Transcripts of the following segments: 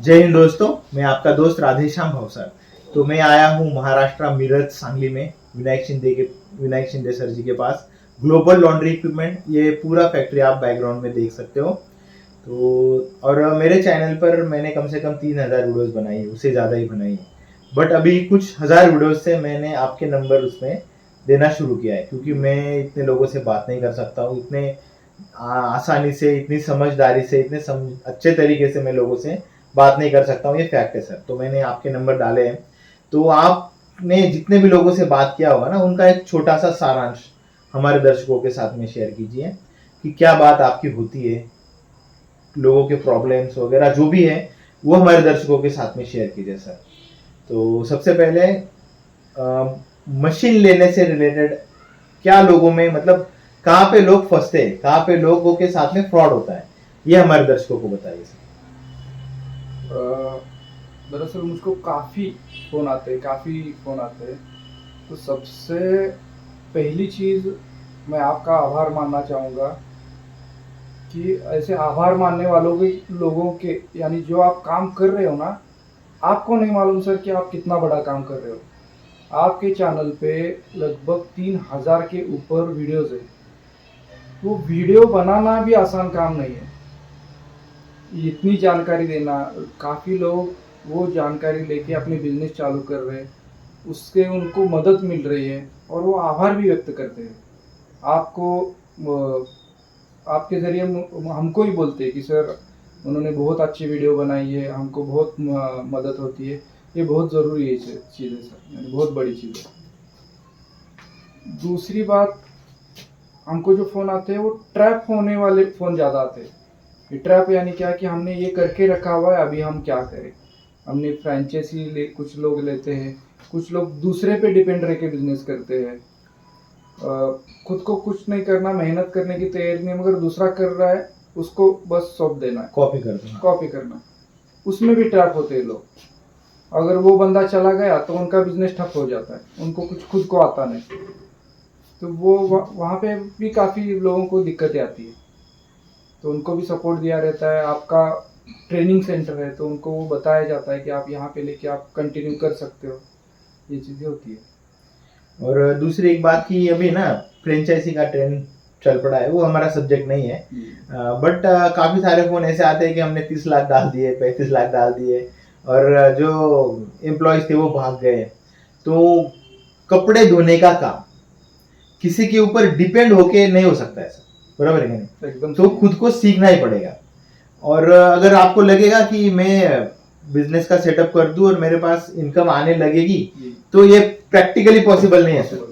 जय हिंद दोस्तों, मैं आपका दोस्त राधेश्याम भावसार। तो मैं आया हूँ महाराष्ट्र मीरठ सांगली में विनायक शिंदे सर जी के पास। ग्लोबल लॉन्ड्री इक्विपमेंट, ये पूरा फैक्ट्री आप बैकग्राउंड में देख सकते हो। तो और मेरे चैनल पर मैंने कम से कम 3,000 वीडियोस बनाई है, उससे ज़्यादा ही बनाई है। बट अभी कुछ हज़ार वीडियोस से मैंने आपके नंबर उसमें देना शुरू किया है, क्योंकि मैं इतने लोगों से बात नहीं कर सकता हूँ इतने आसानी से, इतनी समझदारी से, अच्छे तरीके से मैं लोगों से बात नहीं कर सकता हूँ। ये फैक्ट है सर। तो मैंने आपके नंबर डाले हैं। तो आपने जितने भी लोगों से बात किया होगा ना, उनका एक छोटा सा सारांश हमारे दर्शकों के साथ में शेयर कीजिए कि क्या बात आपकी होती है, लोगों के प्रॉब्लम्स वगैरह जो भी है वो हमारे दर्शकों के साथ में शेयर कीजिए सर। तो सबसे पहले मशीन लेने से रिलेटेड क्या लोगों में, मतलब कहाँ पे लोग फंसते हैं, कहाँ पे लोगों के साथ में फ्रॉड होता है, ये हमारे दर्शकों को बताइए सर। दरअसल मुझको काफ़ी फ़ोन आते हैं। तो सबसे पहली चीज़ मैं आपका आभार मानना चाहूँगा कि ऐसे आभार मानने वालों के लोगों के, यानी जो आप काम कर रहे हो ना, आपको नहीं मालूम सर कि आप कितना बड़ा काम कर रहे हो। आपके चैनल पे लगभग 3,000 के ऊपर वीडियोज़ है। वो वीडियो बनाना भी आसान काम नहीं है, इतनी जानकारी देना। काफ़ी लोग वो जानकारी लेके अपने बिजनेस चालू कर रहे हैं, उससे उनको मदद मिल रही है और वो आभार भी व्यक्त करते हैं। आपको आपके ज़रिए हमको ही बोलते हैं कि सर उन्होंने बहुत अच्छी वीडियो बनाई है, हमको बहुत मदद होती है। ये बहुत ज़रूरी है चीज़ है सर, यानी बहुत बड़ी चीज़ है। दूसरी बात, हमको जो फ़ोन आते हैं वो ट्रैप होने वाले फ़ोन ज़्यादा आते हैं। ये ट्रैप यानी क्या कि हमने ये करके रखा हुआ है, अभी हम क्या करें। हमने फ्रेंचाइजी कुछ लोग लेते हैं, कुछ लोग दूसरे पे डिपेंड रह के बिजनेस करते हैं। खुद को कुछ नहीं करना, मेहनत करने की तैयारी नहीं, मगर दूसरा कर रहा है उसको बस सौंप देना है, कॉपी करना। उसमें भी ट्रैप होते हैं लोग। अगर वो बंदा चला गया तो उनका बिजनेस ठप हो जाता है, उनको कुछ खुद को आता नहीं, तो वो वहाँ पे भी काफ़ी लोगों को दिक्कतें आती है। तो उनको भी सपोर्ट दिया रहता है। आपका ट्रेनिंग सेंटर है तो उनको वो बताया जाता है कि आप यहाँ पे लेके आप कंटिन्यू कर सकते हो। ये चीज़ें होती है। और दूसरी एक बात की, अभी ना फ्रेंचाइजी का ट्रेंड चल पड़ा है, वो हमारा सब्जेक्ट नहीं है। बट काफी सारे फोन ऐसे आते हैं कि हमने 30 लाख डाल दिए, 35 लाख डाल दिए और जो एम्प्लॉयज थे वो भाग गए। तो कपड़े धोने का काम किसी के ऊपर डिपेंड होके नहीं हो सकता है सर, बराबर है नहीं? एकदम तो खुद को सीखना ही पड़ेगा। और अगर आपको लगेगा कि मैं बिजनेस का सेटअप कर दूं और मेरे पास इनकम आने लगेगी, तो ये प्रैक्टिकली पॉसिबल नहीं है सर।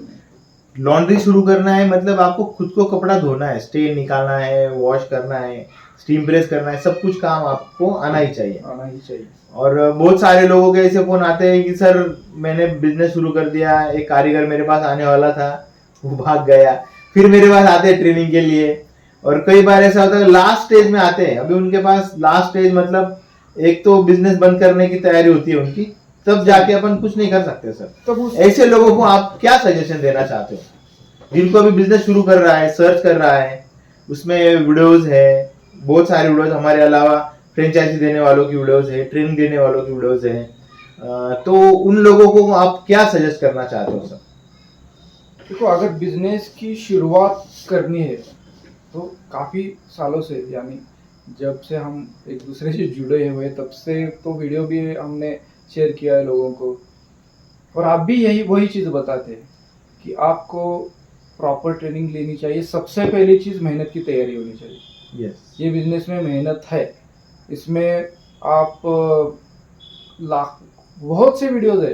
लॉन्ड्री शुरू करना है मतलब आपको खुद को कपड़ा धोना है, स्टेन निकालना है, वॉश करना है, स्टीम प्रेस करना है, सब कुछ काम आपको आना ही चाहिए। और बहुत सारे लोगों के ऐसे फोन आते हैं कि सर मैंने बिजनेस शुरू कर दिया, एक कारीगर मेरे पास आने वाला था, वो भाग गया। फिर मेरे पास आते हैं ट्रेनिंग के लिए, और कई बार ऐसा होता है लास्ट स्टेज में आते हैं। अभी उनके पास लास्ट स्टेज मतलब एक तो बिजनेस बंद करने की तैयारी होती है उनकी, तब जाके अपन कुछ नहीं कर सकते सर। तो ऐसे लोगों को आप क्या सजेशन देना चाहते हो, जिनको अभी बिजनेस शुरू कर रहा है, सर्च कर रहा है, उसमें वीडियोस है, बहुत सारे वीडियोस, हमारे अलावा फ्रेंचाइजी देने वालों की वीडियोस है, ट्रेनिंग देने वालों की वीडियोस है, तो उन लोगों को आप क्या सजेस्ट करना चाहते हो सर? देखो, अगर बिजनेस की शुरुआत करनी है तो काफ़ी सालों से, यानी जब से हम एक दूसरे से जुड़े हुए तब से तो वीडियो भी हमने शेयर किया है लोगों को, और आप भी यही वही चीज़ बताते हैं कि आपको प्रॉपर ट्रेनिंग लेनी चाहिए। सबसे पहली चीज़ मेहनत की तैयारी होनी चाहिए। ये बिजनेस में मेहनत है, इसमें आप लाख बहुत से वीडियोस है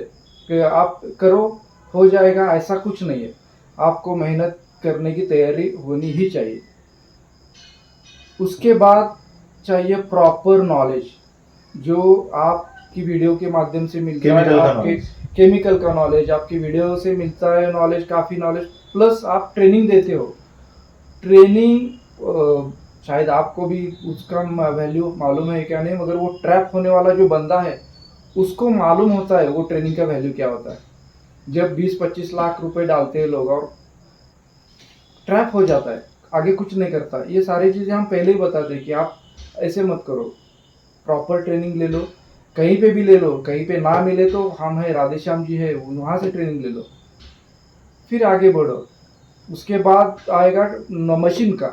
कि आप करो हो जाएगा, ऐसा कुछ नहीं है। आपको मेहनत करने की तैयारी होनी ही चाहिए। उसके बाद चाहिए प्रॉपर नॉलेज, जो आपकी वीडियो के माध्यम से मिलता है। आपके केमिकल का नॉलेज आपकी वीडियो से मिलता है, नॉलेज, काफ़ी नॉलेज, प्लस आप ट्रेनिंग देते हो। ट्रेनिंग शायद आपको भी उसका वैल्यू मालूम है क्या नहीं, मगर वो ट्रैप होने वाला जो बंदा है उसको मालूम होता है वो ट्रेनिंग का वैल्यू क्या होता है। जब 20-25 लाख रुपए डालते हैं लोग और ट्रैप हो जाता है, आगे कुछ नहीं करता। ये सारी चीज़ें हम पहले ही बताते हैं कि आप ऐसे मत करो, प्रॉपर ट्रेनिंग ले लो, कहीं पे भी ले लो, कहीं पे ना मिले तो हम है राधेश्याम जी है, वहाँ से ट्रेनिंग ले लो, फिर आगे बढ़ो। उसके बाद आएगा मशीन का।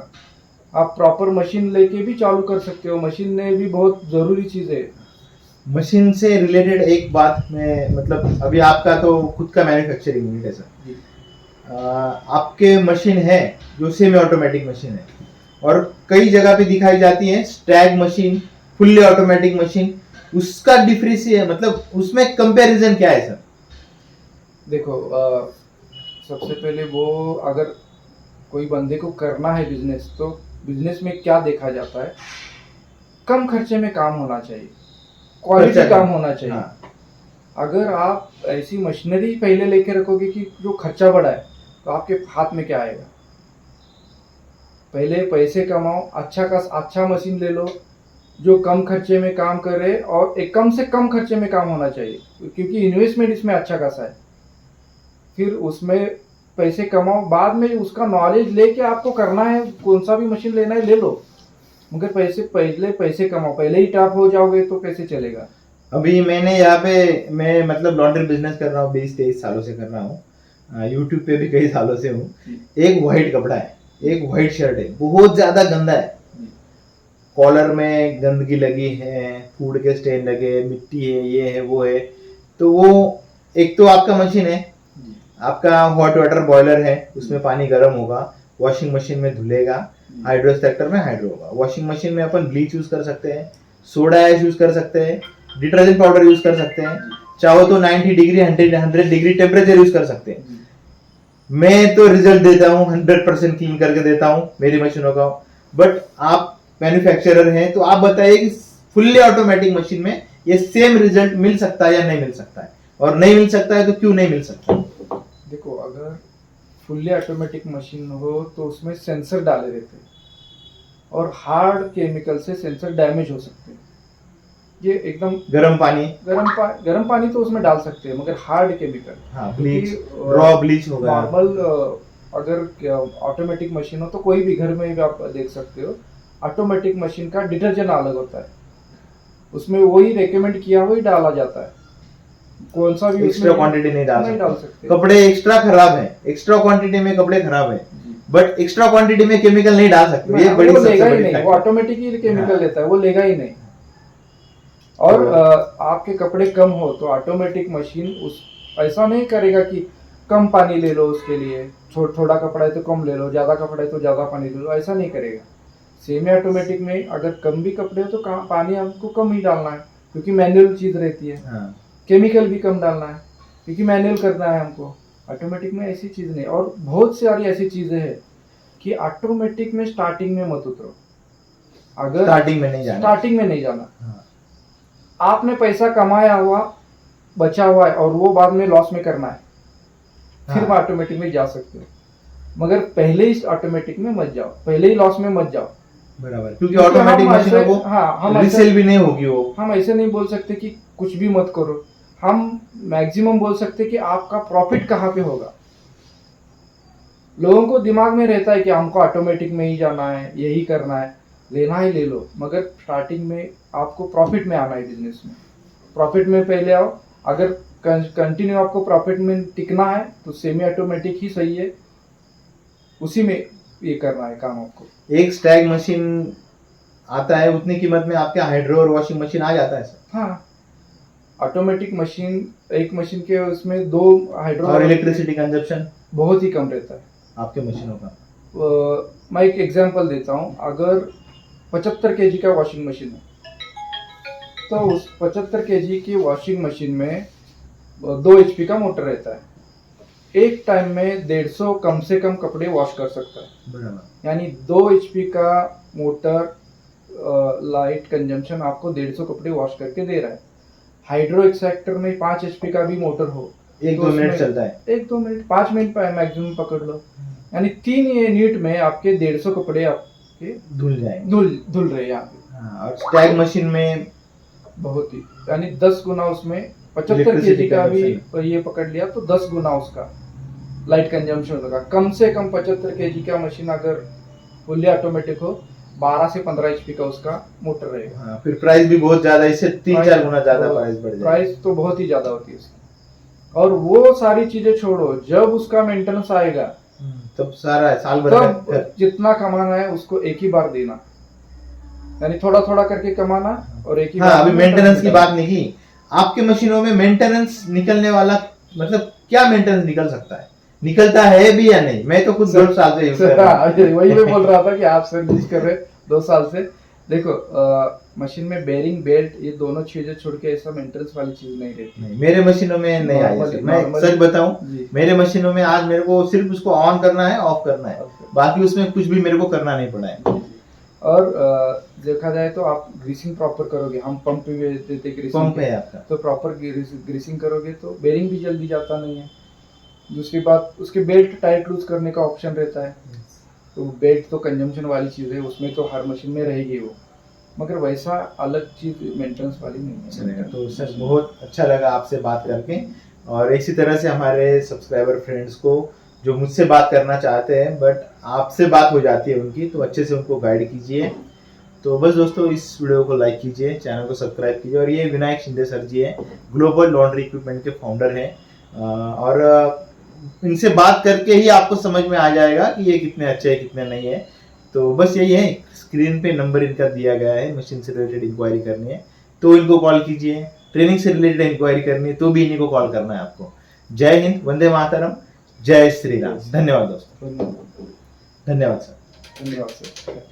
आप प्रॉपर मशीन लेके भी चालू कर सकते हो, मशीन ने भी बहुत ज़रूरी चीज़ है। मशीन से रिलेटेड एक बात मैं मतलब अभी आपका तो खुद का मैन्युफैक्चरिंग यूनिट है सर, जी आपके मशीन है जो सेमी ऑटोमेटिक मशीन है और कई जगह पे दिखाई जाती है Stag machine, fully automatic machine, उसका डिफरेंस मतलब उसमें कंपैरिजन क्या है सर? देखो सबसे पहले वो अगर कोई बंदे को करना है बिजनेस, तो बिजनेस में क्या देखा जाता है, कम खर्चे में काम होना चाहिए, क्वालिटी खर्चा काम कम। होना चाहिए। हाँ, अगर आप ऐसी मशीनरी पहले लेके रखोगे कि जो खर्चा बढ़ा है, तो आपके हाथ में क्या आएगा? पहले पैसे कमाओ, अच्छा मशीन ले लो जो कम खर्चे में काम करे, और एक कम से कम खर्चे में काम होना चाहिए, क्योंकि इन्वेस्टमेंट इसमें अच्छा खासा है। फिर उसमें पैसे कमाओ, बाद में उसका नॉलेज लेके आपको करना है, कौन सा भी मशीन लेना है ले लो, मगर पहले पैसे कमाओ। पहले ही टॉप हो जाओगे तो कैसे चलेगा? अभी मैंने यहाँ पे मैं मतलब लॉन्ड्री बिजनेस कर रहा हूँ, 20-23 सालों से कर रहा हूँ, यूट्यूब पे भी कई सालों से हूँ। एक व्हाइट कपड़ा है, एक व्हाइट शर्ट है, बहुत ज्यादा गंदा है, कॉलर में गंदगी लगी है, फूड के स्टेन लगे, मिट्टी है, ये है वो है, तो वो एक तो आपका मशीन है, आपका हॉट वाटर बॉयलर है, उसमें पानी गर्म होगा, वॉशिंग मशीन में धुलेगा, हाइड्रो एक्सट्रैक्टर में हाइड्रो होगा। वॉशिंग मशीन में अपन ब्लीच यूज कर सकते हैं, सोडा ऐश यूज कर सकते हैं, डिटर्जेंट पाउडर यूज कर सकते हैं, चाहो तो 90 डिग्री 100 डिग्री टेम्परेचर यूज कर सकते हैं। मैं तो रिजल्ट देता हूँ, 100% क्लीन करके देता हूँ मेरी मशीनों का। बट आप मैन्युफैक्चरर हैं तो आप बताइए कि फुल्ली ऑटोमेटिक मशीन में ये सेम रिजल्ट मिल सकता है या नहीं मिल सकता है, और नहीं मिल सकता है तो क्यों नहीं मिल सकता? देखो, अगर फुल्ली ऑटोमेटिक मशीन हो तो उसमें सेंसर डाले रहते हैं, और हार्ड केमिकल से सेंसर डैमेज हो सकते हैं। ये एकदम गर्म पानी, गर्म पानी तो उसमें डाल सकते हैं, मगर हार्ड केमिकल, हाँ, ब्लीच, रॉ ब्लीच होगा। नॉर्मल अगर ऑटोमेटिक मशीन हो तो कोई भी घर में भी आप देख सकते हो, ऑटोमेटिक मशीन का डिटर्जेंट अलग होता है, उसमें वही रेकमेंड किया हुआ ही डाला जाता है, कौन सा भी एक्स्ट्रा क्वांटिटी नहीं डाल डाल सकते। सकते। कपड़े एक्स्ट्रा खराब है, एक्स्ट्रा क्वांटिटी में कपड़े खराब है, बट एक्स्ट्रा क्वांटिटी में केमिकल नहीं डाल सकते, ये बड़ी वो सबसे लेगा ही बड़ी नहीं, फैक्ट वो है। ऑटोमेटिक ही केमिकल हाँ। लेता है, वो लेगा ही नहीं। और आपके कपड़े कम हो तो ऑटोमेटिक मशीन उस ऐसा नहीं करेगा कि कम पानी ले लो उसके लिए, थोड़ा कपड़ा है तो कम ले लो, ज्यादा कपड़ा है तो ज्यादा पानी ले लो, ऐसा नहीं करेगा। सेमी ऑटोमेटिक में अगर कम भी कपड़े हो तो पानी आपको कम ही डालना है, क्योंकि मैनुअल चीज रहती है। हाँ। केमिकल भी कम डालना है, क्योंकि मैनुअल करना है हमको। ऑटोमेटिक में ऐसी चीज नहीं। और बहुत सारी ऐसी चीजें हैं कि ऑटोमेटिक में स्टार्टिंग में मत उतरो, अगर स्टार्टिंग में नहीं जाना। स्टार्टिंग में नहीं जाना। हाँ। आपने पैसा कमाया हुआ बचा हुआ है और वो बाद में लॉस में करना है, फिर हाँ। ऑटोमेटिक में जा सकते हो, मगर पहले ही ऑटोमेटिक में मत जाओ, पहले ही लॉस में मत जाओ। बराबर, क्योंकि ऑटोमेटिक मशीनों को हम रीसेल भी नहीं होगी वो। हम ऐसे नहीं बोल सकते कि कुछ भी मत करो, हम मैक्सिमम बोल सकते कि आपका प्रॉफिट कहाँ पे होगा। लोगों को दिमाग में रहता है कि हमको ऑटोमेटिक में ही जाना है, यही करना है, लेना ही ले लो, मगर स्टार्टिंग में आपको प्रॉफिट में आना है। बिजनेस में प्रॉफिट में पहले आओ। अगर कंटिन्यू आपको प्रॉफिट में टिकना है तो सेमी ऑटोमेटिक ही सही है, उसी में ये करना है काम आपको। एक स्टैग मशीन आता है उतनी कीमत में आपके हाइड्रो और वॉशिंग मशीन आ जाता है सर। हाँ, ऑटोमेटिक मशीन, एक मशीन के उसमें 2 हाइड्रो और इलेक्ट्रिसिटी कंजप्शन बहुत ही कम रहता है आपके मशीनों का। मैं एक एग्जांपल देता हूँ। अगर 75 kg का वॉशिंग मशीन है तो उस 75 kg की वॉशिंग मशीन में 2 HP का मोटर रहता है, एक टाइम में 150 कम से कम कपड़े वॉश कर सकता है। बराबर। यानी 2 HP का मोटर लाइट कंजम्पशन आपको 150 कपड़े वॉश करके दे रहा है। हाइड्रो एक्सट्रैक्टर में 5 HP का भी मोटर हो, 1-2 मिनट चलता है, 1-2 मिनट, 5 मिनट मैक्सिमम पकड़ लो, यानी 3 यूनिट में आपके 150 कपड़े आपके धुल जाएंगे, धुल रहे हैं यहाँ पे। हाँ, और स्टैग मशीन में बहुत ही, यानी 10 गुना उसमें 75 kg का भी ये पकड़ लिया तो 10 गुना उसका लाइट कंजम्पशन होगा। कम से कम 75 kg का मशीन अगर फुल्ली ऑटोमेटिक हो 12 से 15 HP का उसका मोटर रहेगा। हाँ, फिर प्राइस भी बहुत ज्यादा, इससे 3-4 गुना ज्यादा प्राइस बढ़ जाएगा। प्राइस तो बहुत ही ज्यादा होती है उसकी। और वो सारी चीजें छोड़ो, जब उसका मेंटेनेंस आएगा तब सारा साल भर तब जितना कमाना है उसको एक ही बार देना, यानी थोड़ा थोड़ा करके कमाना और एक ही हाँ, बार अभी में मेंटेनेंस की निकालना। बात नहीं की। आपके मशीनों में मेंटेनेंस निकलने वाला मतलब क्या मेंटेनेंस निकल सकता है, निकलता है भी या नहीं? मैं तो खुद 2 साल से यूज कर रहा हूँ। वही मैं बोल रहा था कि आप सर्विस कर रहे 2 साल से। देखो मशीन में बेरिंग बेल्ट ये दोनों चीजें छोड़ के ऐसा मेंटेनेंस वाली चीज नहीं रहती। नहीं, मेरे मशीनों में नहीं आई है सर। मैं Normally- सच बताऊं, जी। मेरे मशीनों में आज मेरे को सिर्फ उसको ऑन करना है, ऑफ करना है, बाकी उसमें कुछ भी मेरे को करना नहीं पड़ा है। और देखा जाए तो आप ग्रीसिंग प्रॉपर करोगे, हम पंप भी देते ग्रीसिंग, पंप है आपका, तो प्रॉपर ग्रीसिंग करोगे तो बेरिंग भी जल्दी जाता नहीं है। दूसरी बात, उसके बेल्ट टाइट लूज करने का ऑप्शन रहता है, तो बेल्ट तो कंजम्पशन वाली चीज है, उसमें तो हर मशीन में रहेगी वो, मगर वैसा अलग चीज मेंटेनेंस वाली नहीं चलेगा। है। तो सर बहुत अच्छा लगा आपसे बात करके, और इसी तरह से हमारे सब्सक्राइबर फ्रेंड्स को जो मुझसे बात करना चाहते हैं बट आपसे बात हो जाती है उनकी, तो अच्छे से उनको गाइड कीजिए। तो बस दोस्तों, इस वीडियो को लाइक कीजिए, चैनल को सब्सक्राइब कीजिए। और ये विनायक शिंदे सर जी हैं, ग्लोबल लॉन्ड्री इक्विपमेंट के फाउंडर हैं, और इनसे बात करके ही आपको समझ में आ जाएगा कि ये कितने अच्छे हैं कितने नहीं है। तो बस यही है, स्क्रीन पे नंबर इनका दिया गया है, मशीन से रिलेटेड इंक्वायरी करनी है तो इनको कॉल कीजिए, ट्रेनिंग से रिलेटेड इंक्वायरी करनी है तो भी इन्हीं को कॉल करना है आपको। जय हिंद, वंदे मातरम, जय श्री राम। धन्यवाद दोस्तों, धन्यवाद सर। धन्यवाद सर।